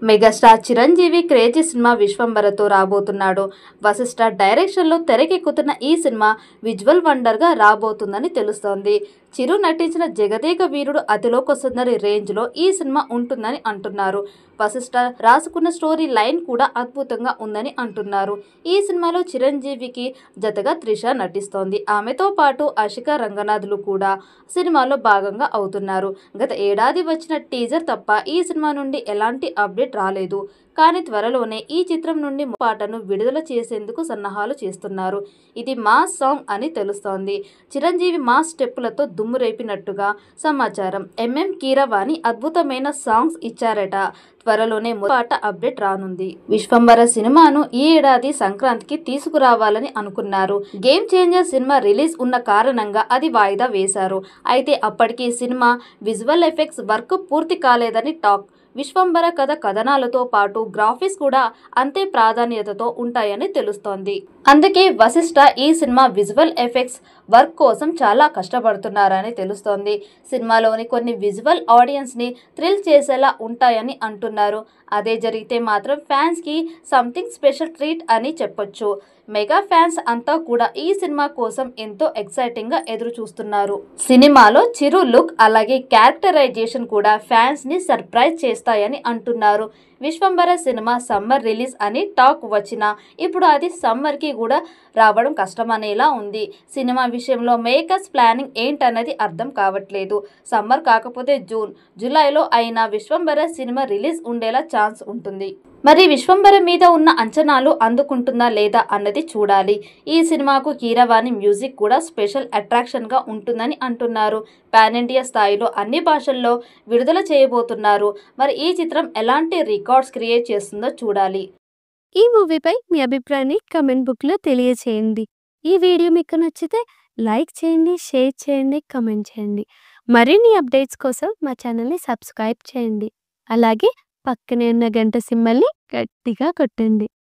Megastar Chiranjeevi crazy cinema విశ్వంబరతో రాబోతున్నాడు. వశిష్ఠ డైరెక్షన్లో తెరకెక్కుతున్న ఈ సినిమా విజువల్ వండర్గా రాబోతుందని తెలుస్తోంది. చిరు నటించిన జగదేక వీరుడు అతిలోక సుందరి రేంజ్లో ఈ సినిమా ఉంటుందని అంటున్నారు. వశిష్ఠ రాసుకున్న స్టోరీ లైన్ కూడా అద్భుతంగా ఉందని అంటున్నారు. ఈ సినిమాలో చిరంజీవికి జతగా త్రిష నటిస్తోంది. ఆమెతో పాటు అశిక రంగనాథ్లు కూడా సినిమాలో భాగంగా అవుతున్నారు. గత ఏడాది వచ్చిన టీజర్ తప్ప ఈ సినిమా నుండి ఎలాంటి అప్డేట్ రాలేదు. కానీ త్వరలోనే ఈ చిత్రం నుండి పాటను విడుదల చేసేందుకు సన్నాహాలు చేస్తున్నారు. ఇది మాస్ సాంగ్ అని తెలుస్తోంది. చిరంజీవి మాస్ స్టెప్పులతో దుమ్ము రేపినట్టుగా సమాచారం. కీరవాణి అద్భుతమైన సాంగ్స్ ఇచ్చారట. త్వరలోనే పాట అప్డేట్ రానుంది. విశ్వంబర సినిమాను ఈ ఏడాది సంక్రాంతికి తీసుకురావాలని అనుకున్నారు. గేమ్ చేంజర్ సినిమా రిలీజ్ ఉన్న కారణంగా అది వాయిదా వేశారు. అయితే అప్పటికి సినిమా విజువల్ ఎఫెక్ట్స్ వర్క్ పూర్తి కాలేదని టాక్. విశ్వంబర కథనాలతో పాటు గ్రాఫిక్స్ కూడా అంతే ప్రాధాన్యతతో ఉంటాయని తెలుస్తోంది. అందుకే వశిష్ఠ ఈ సినిమా విజువల్ ఎఫెక్ట్స్ వర్క్ కోసం చాలా కష్టపడుతున్నారని తెలుస్తోంది. సినిమాలోని కొన్ని విజువల్ ఆడియన్స్ని థ్రిల్ చేసేలా ఉంటాయని అంటున్నారు. అదే జరిగితే మాత్రం ఫ్యాన్స్కి సంథింగ్ స్పెషల్ ట్రీట్ అని చెప్పొచ్చు. మెగా ఫ్యాన్స్ అంతా కూడా ఈ సినిమా కోసం ఎంతో ఎక్సైటింగ్గా ఎదురు చూస్తున్నారు. సినిమాలో చిరు లుక్ అలాగే క్యారెక్టరైజేషన్ కూడా ఫ్యాన్స్ని సర్ప్రైజ్ చేస్తాయని అంటున్నారు. విశ్వంబర సినిమా సమ్మర్ రిలీజ్ అని టాక్ వచ్చినా ఇప్పుడు అది సమ్మర్కి కూడా రావడం కష్టమనేలా ఉంది. సినిమా విషయంలో మేకర్స్ ప్లానింగ్ ఏంటన్నది అర్థం కావట్లేదు. సమ్మర్ కాకపోతే జూన్, జూలైలో అయినా విశ్వంబర సినిమా రిలీజ్ ఉండేలా ఛాన్స్ ఉంటుంది. మరి విశ్వంబర మీద ఉన్న అంచనాలు అందుకుంటుందా లేదా అన్నది చూడాలి. ఈ సినిమాకు కీరవాణి మ్యూజిక్ కూడా స్పెషల్ అట్రాక్షన్గా ఉంటుందని అంటున్నారు. పాన్ ఇండియా స్థాయిలో అన్ని భాషల్లో విడుదల చేయబోతున్నారు. మరి ఈ చిత్రం ఎలాంటి రికార్డ్స్ క్రియేట్ చేస్తుందో చూడాలి. ఈ మూవీపై మీ అభిప్రాయాన్ని కమెంట్ బుక్లో తెలియచేయండి. ఈ వీడియో మీకు నచ్చితే లైక్ చేయండి, షేర్ చేయండి, కమెంట్ చేయండి. మరిన్ని అప్డేట్స్ కోసం మా ఛానల్ని సబ్స్క్రైబ్ చేయండి. అలాగే పక్కనే ఉన్న గంట సింబల్ని గట్టిగా కొట్టండి.